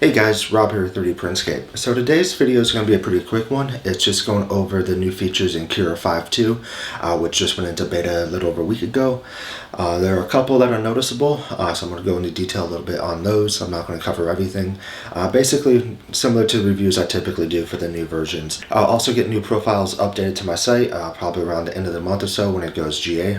Hey guys, Rob here with 3D Printscape. So today's video is going to be a pretty quick one. It's just going over the new features in Cura 5.2, which just went into beta a little over a week ago. There are a couple that are noticeable, so I'm going to go into detail a little bit on those. I'm not going to cover everything. Basically, similar to the reviews I typically do for the new versions. I'll also get new profiles updated to my site, probably around the end of the month or so when it goes GA.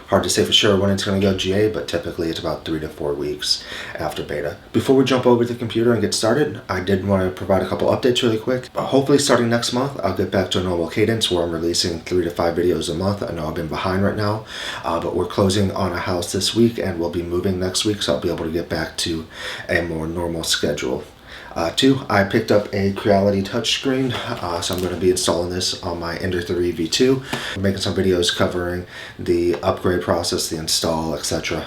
Hard to say for sure when it's going to go GA, but typically it's about 3 to 4 weeks after beta. Before we jump over to the computer and get started, I did want to provide a couple updates really quick. Hopefully starting next month, I'll get back to a normal cadence where I'm releasing 3 to 5 videos a month. I know I've been behind right now, but we're closing on a house this week and we'll be moving next week, so I'll be able to get back to a more normal schedule. Two, I picked up a Creality touchscreen, so I'm going to be installing this on my Ender 3 V2. I'm making some videos covering the upgrade process, the install, etc.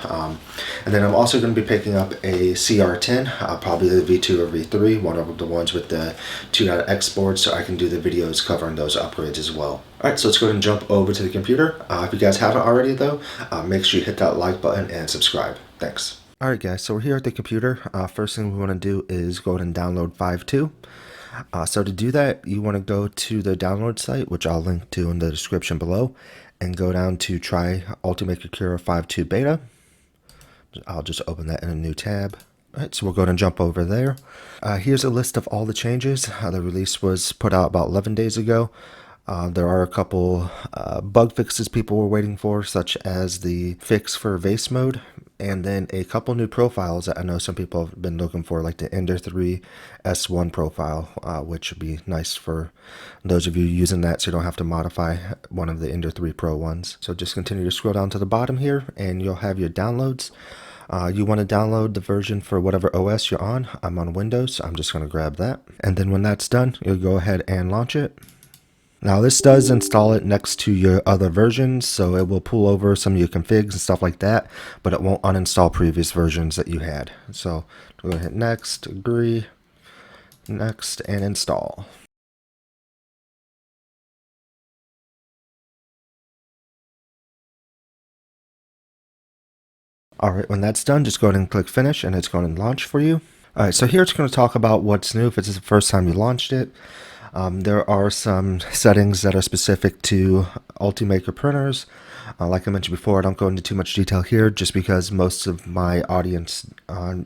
And then I'm also going to be picking up a CR10, probably the V2 or V3, one of the ones with the 2.x board, so I can do the videos covering those upgrades as well. Alright, so let's go ahead and jump over to the computer. If you guys haven't already though, make sure you hit that like button and subscribe. Thanks. Alright guys, so we're here at the computer. First thing we want to do is go ahead and download 5.2. So to do that, you want to go to the download site, which I'll link to in the description below, and go down to try Ultimaker Cura 5.2 beta. I'll just open that in a new tab. Alright, so we'll go ahead and jump over there. Here's a list of all the changes. The release was put out about 11 days ago. There are a couple bug fixes people were waiting for, such as the fix for Vase Mode, and then a couple new profiles that I know some people have been looking for, like the Ender 3 S1 profile, which would be nice for those of you using that so you don't have to modify one of the Ender 3 Pro ones. So just continue to scroll down to the bottom here and you'll have your downloads. You want to download the version for whatever OS you're on. I'm on Windows, so I'm just going to grab that. And then when that's done, you'll go ahead and launch it. Now this does install it next to your other versions, so it will pull over some of your configs and stuff like that, but it won't uninstall previous versions that you had. So go ahead, next, agree, next, and install. Alright, when that's done, just go ahead and click finish and it's going to launch for you. Alright, so here it's going to talk about what's new if it's the first time you launched it. There are some settings that are specific to Ultimaker printers. Like I mentioned before, I don't go into too much detail here just because most of my audience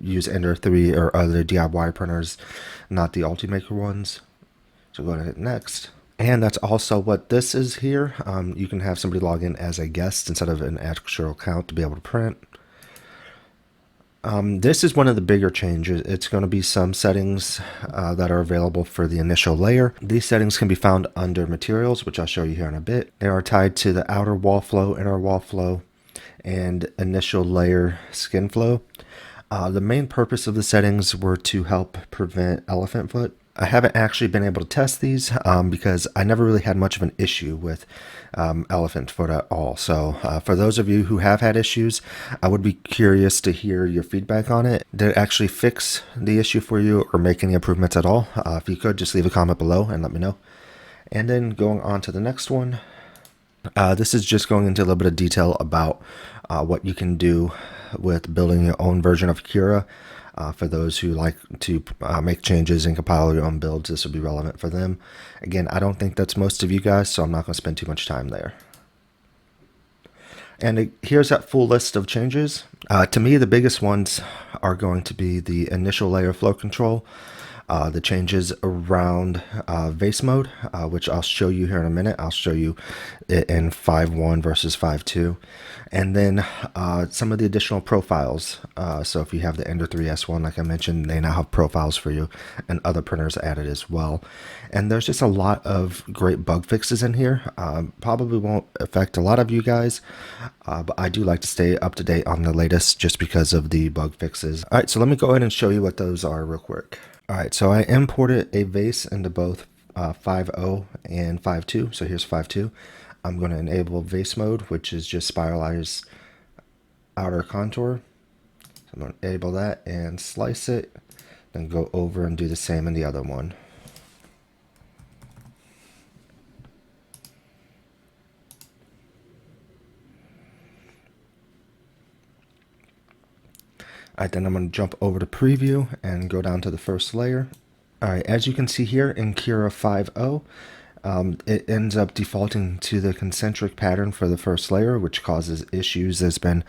use Ender 3 or other DIY printers, not the Ultimaker ones. So go ahead and hit next. And that's also what this is here. You can have somebody log in as a guest instead of an actual account to be able to print. This is one of the bigger changes. It's going to be some settings that are available for the initial layer. These settings can be found under materials, which I'll show you here in a bit. They are tied to the outer wall flow, inner wall flow, and initial layer skin flow. The main purpose of the settings were to help prevent elephant foot. I haven't actually been able to test these because I never really had much of an issue with elephant foot at all. So for those of you who have had issues, I would be curious to hear your feedback on it. Did it actually fix the issue for you or make any improvements at all? If you could, just leave a comment below and let me know. And then going on to the next one. This is just going into a little bit of detail about what you can do with building your own version of Cura. For those who like to make changes and compile your own builds, this will be relevant for them. Again, I don't think that's most of you guys, so I'm not going to spend too much time there. And here's that full list of changes. To me, the biggest ones are going to be the initial layer flow control, the changes around Vase Mode, which I'll show you here in a minute. I'll show you it in 5.1 versus 5.2. And then some of the additional profiles. So if you have the Ender 3 S1, like I mentioned, they now have profiles for you and other printers added as well. And there's just a lot of great bug fixes in here. Probably won't affect a lot of you guys, but I do like to stay up to date on the latest just because of the bug fixes. All right, so let me go ahead and show you what those are real quick. Alright, so I imported a vase into both 5.0 and 5.2. So here's 5.2. I'm going to enable Vase Mode, which is just spiralize outer contour. So I'm going to enable that and slice it, then go over and do the same in the other one. Alright, then I'm going to jump over to preview and go down to the first layer. Alright, as you can see here in Cura 5.0, it ends up defaulting to the concentric pattern for the first layer, which causes issues. There's been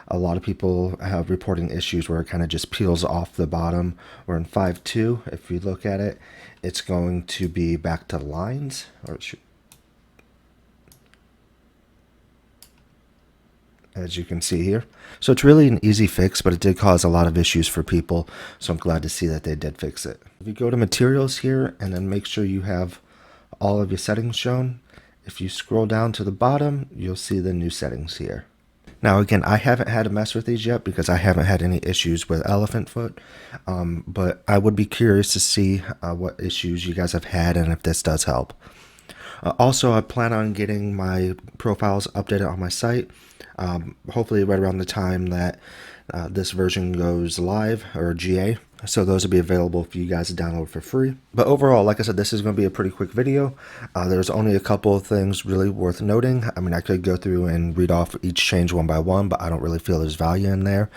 a lot of people have reporting issues where it kind of just peels off the bottom. Or in 5.2, if you look at it, it's going to be back to lines, or it should, as you can see here. So it's really an easy fix, but it did cause a lot of issues for people, so I'm glad to see that they did fix it. If you go to materials here and then make sure you have all of your settings shown, if you scroll down to the bottom, you'll see the new settings here. Now again, I haven't had to mess with these yet because I haven't had any issues with elephant foot, but I would be curious to see what issues you guys have had and if this does help. Also, I plan on getting my profiles updated on my site, hopefully right around the time that this version goes live or GA. So those will be available for you guys to download for free. But overall, like I said, this is going to be a pretty quick video. There's only a couple of things really worth noting. I mean, I could go through and read off each change one by one, but I don't really feel there's value in there.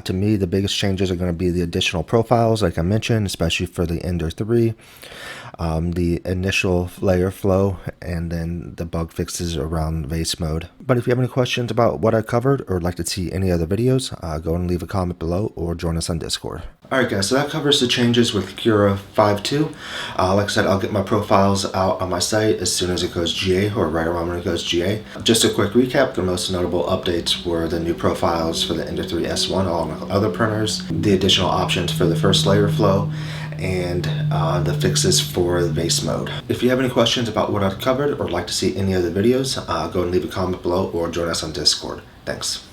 To me, the biggest changes are going to be the additional profiles, like I mentioned, especially for the Ender 3, the initial layer flow, and then the bug fixes around Vase Mode. But if you have any questions about what I covered or would like to see any other videos, go and leave a comment below or join us on Discord. Alright guys, so that covers the changes with Cura 5.2. Like I said, I'll get my profiles out on my site as soon as it goes GA, or right around when it goes GA. Just a quick recap, the most notable updates were the new profiles for the Ender 3 S1 on other printers, the additional options for the first layer flow, and the fixes for the Vase Mode. If you have any questions about what I've covered or would like to see any other videos, go and leave a comment below or join us on Discord. Thanks.